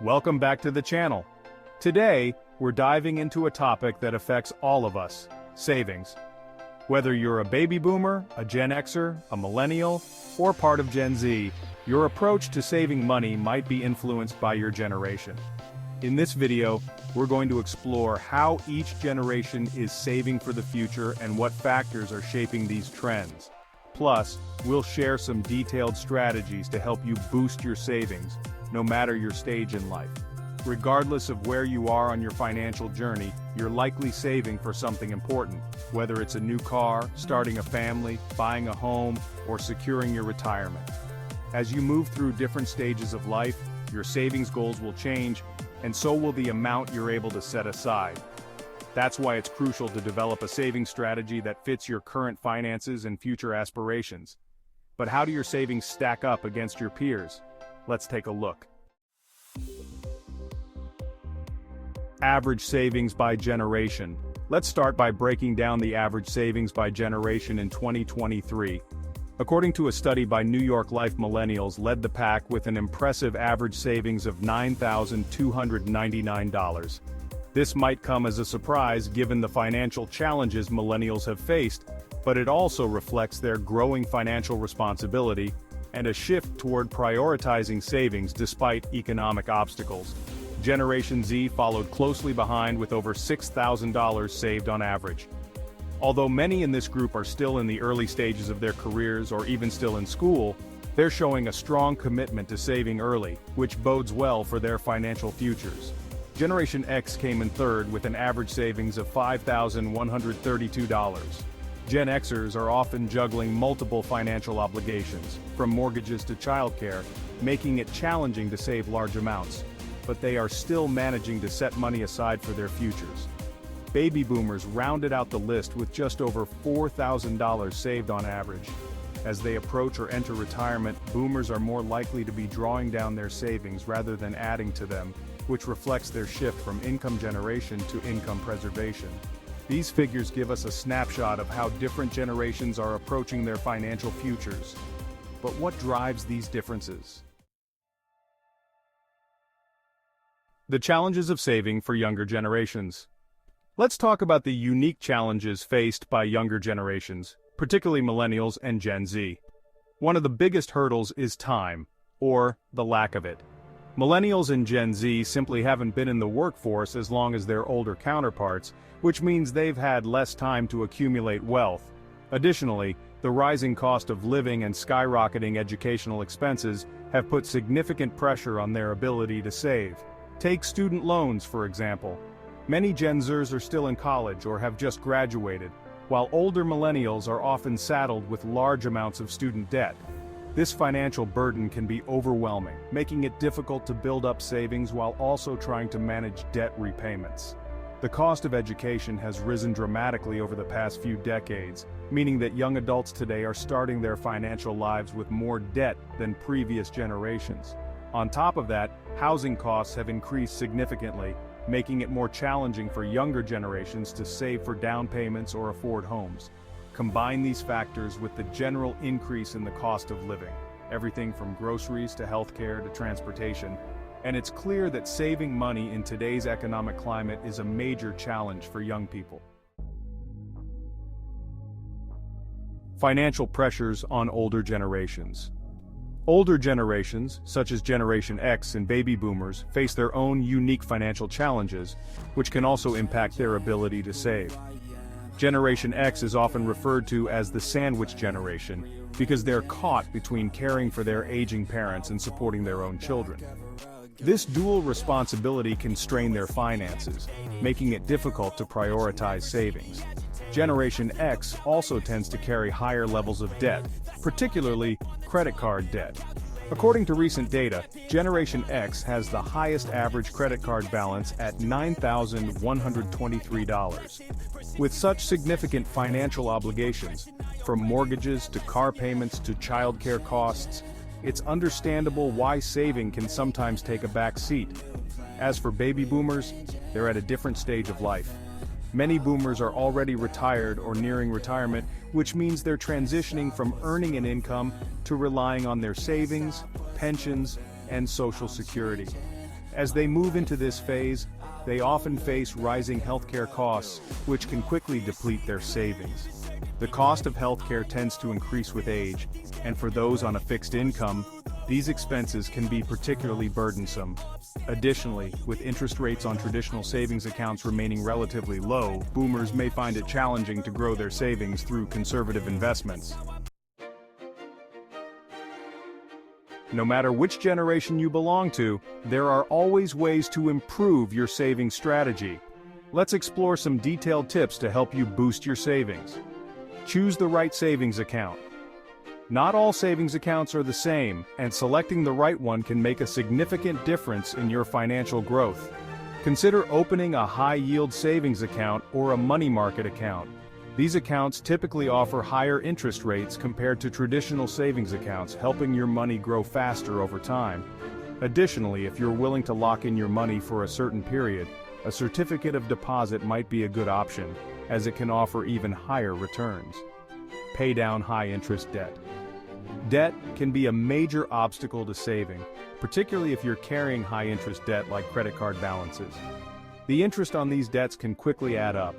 Welcome back to the channel. Today, we're diving into a topic that affects all of us, savings. Whether you're a baby boomer, a Gen Xer, a millennial, or part of Gen Z, your approach to saving money might be influenced by your generation. In this video, we're going to explore how each generation is saving for the future and what factors are shaping these trends. Plus, we'll share some detailed strategies to help you boost your savings, no matter your stage in life. Regardless of where you are on your financial journey, you're likely saving for something important, whether it's a new car, starting a family, buying a home, or securing your retirement. As you move through different stages of life, your savings goals will change, and so will the amount you're able to set aside. That's why it's crucial to develop a savings strategy that fits your current finances and future aspirations. But how do your savings stack up against your peers? Let's take a look. Average savings by generation. Let's start by breaking down the average savings by generation in 2023. According to a study by New York Life, millennials led the pack with an impressive average savings of $9,299. This might come as a surprise given the financial challenges millennials have faced, but it also reflects their growing financial responsibility and a shift toward prioritizing savings despite economic obstacles. Generation Z followed closely behind with over $6,000 saved on average. Although many in this group are still in the early stages of their careers or even still in school, they're showing a strong commitment to saving early, which bodes well for their financial futures. Generation X came in third with an average savings of $5,132. Gen Xers are often juggling multiple financial obligations, from mortgages to childcare, making it challenging to save large amounts. But they are still managing to set money aside for their futures. Baby boomers rounded out the list with just over $4,000 saved on average. As they approach or enter retirement, boomers are more likely to be drawing down their savings rather than adding to them, which reflects their shift from income generation to income preservation. These figures give us a snapshot of how different generations are approaching their financial futures. But what drives these differences? The challenges of saving for younger generations. Let's talk about the unique challenges faced by younger generations, particularly millennials and Gen Z. One of the biggest hurdles is time, or the lack of it. Millennials and Gen Z simply haven't been in the workforce as long as their older counterparts, which means they've had less time to accumulate wealth. Additionally, the rising cost of living and skyrocketing educational expenses have put significant pressure on their ability to save. Take student loans, for example. Many Gen Zers are still in college or have just graduated, while older millennials are often saddled with large amounts of student debt. This financial burden can be overwhelming, making it difficult to build up savings while also trying to manage debt repayments. The cost of education has risen dramatically over the past few decades, meaning that young adults today are starting their financial lives with more debt than previous generations. On top of that, housing costs have increased significantly, making it more challenging for younger generations to save for down payments or afford homes. Combine these factors with the general increase in the cost of living, everything from groceries to healthcare to transportation, and it's clear that saving money in today's economic climate is a major challenge for young people. Financial pressures on older generations. Older generations, such as Generation X and baby boomers, face their own unique financial challenges, which can also impact their ability to save. Generation X is often referred to as the sandwich generation because they're caught between caring for their aging parents and supporting their own children. This dual responsibility can strain their finances, making it difficult to prioritize savings. Generation X also tends to carry higher levels of debt, particularly credit card debt. According to recent data, Generation X has the highest average credit card balance at $9,123. With such significant financial obligations, from mortgages to car payments to childcare costs, it's understandable why saving can sometimes take a back seat. As for baby boomers, they're at a different stage of life. Many boomers are already retired or nearing retirement, which means they're transitioning from earning an income to relying on their savings, pensions, and Social Security. As they move into this phase, they often face rising healthcare costs, which can quickly deplete their savings. The cost of healthcare tends to increase with age, and for those on a fixed income, these expenses can be particularly burdensome. Additionally, with interest rates on traditional savings accounts remaining relatively low, boomers may find it challenging to grow their savings through conservative investments. No matter which generation you belong to, there are always ways to improve your saving strategy. Let's explore some detailed tips to help you boost your savings. Choose the right savings account. Not all savings accounts are the same, and selecting the right one can make a significant difference in your financial growth. Consider opening a high-yield savings account or a money market account. These accounts typically offer higher interest rates compared to traditional savings accounts, helping your money grow faster over time. Additionally, if you're willing to lock in your money for a certain period, a certificate of deposit might be a good option, as it can offer even higher returns. Pay down high-interest debt. Debt can be a major obstacle to saving, particularly if you're carrying high-interest debt like credit card balances. The interest on these debts can quickly add up,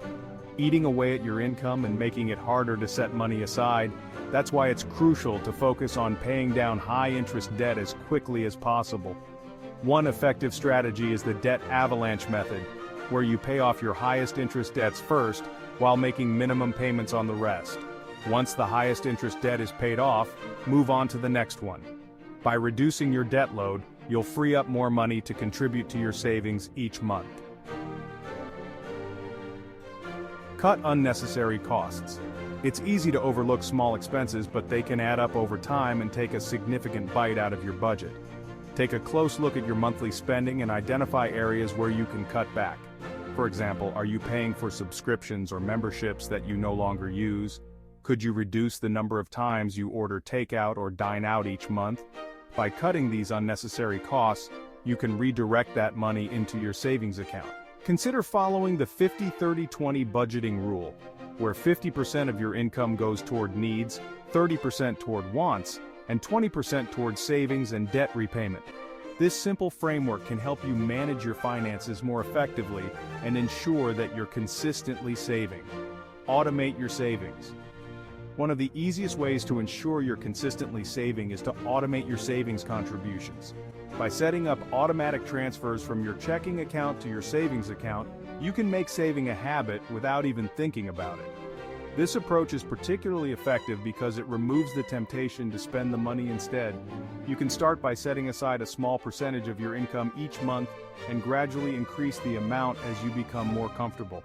eating away at your income and making it harder to set money aside. That's why it's crucial to focus on paying down high-interest debt as quickly as possible. One effective strategy is the debt avalanche method, where you pay off your highest interest debts first, while making minimum payments on the rest. Once the highest interest debt is paid off, move on to the next one. By reducing your debt load, you'll free up more money to contribute to your savings each month. Cut unnecessary costs. It's easy to overlook small expenses, but they can add up over time and take a significant bite out of your budget. Take a close look at your monthly spending and identify areas where you can cut back. For example, are you paying for subscriptions or memberships that you no longer use? Could you reduce the number of times you order takeout or dine out each month? By cutting these unnecessary costs, you can redirect that money into your savings account. Consider following the 50-30-20 budgeting rule, where 50% of your income goes toward needs, 30% toward wants, and 20% toward savings and debt repayment. This simple framework can help you manage your finances more effectively and ensure that you're consistently saving. Automate your savings. One of the easiest ways to ensure you're consistently saving is to automate your savings contributions. By setting up automatic transfers from your checking account to your savings account, you can make saving a habit without even thinking about it. This approach is particularly effective because it removes the temptation to spend the money instead. You can start by setting aside a small percentage of your income each month and gradually increase the amount as you become more comfortable.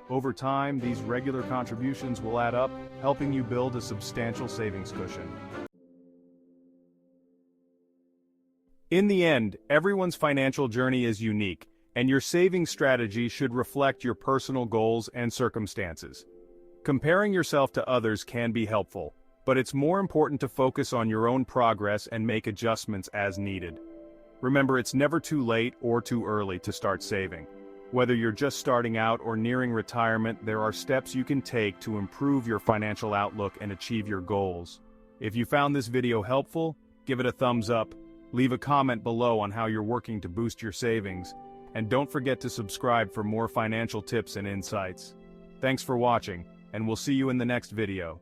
Over time, these regular contributions will add up, helping you build a substantial savings cushion. In the end, everyone's financial journey is unique, and your saving strategy should reflect your personal goals and circumstances. Comparing yourself to others can be helpful, but it's more important to focus on your own progress and make adjustments as needed. Remember, it's never too late or too early to start saving. Whether you're just starting out or nearing retirement, there are steps you can take to improve your financial outlook and achieve your goals. If you found this video helpful, give it a thumbs up, leave a comment below on how you're working to boost your savings, and don't forget to subscribe for more financial tips and insights. Thanks for watching, and we'll see you in the next video.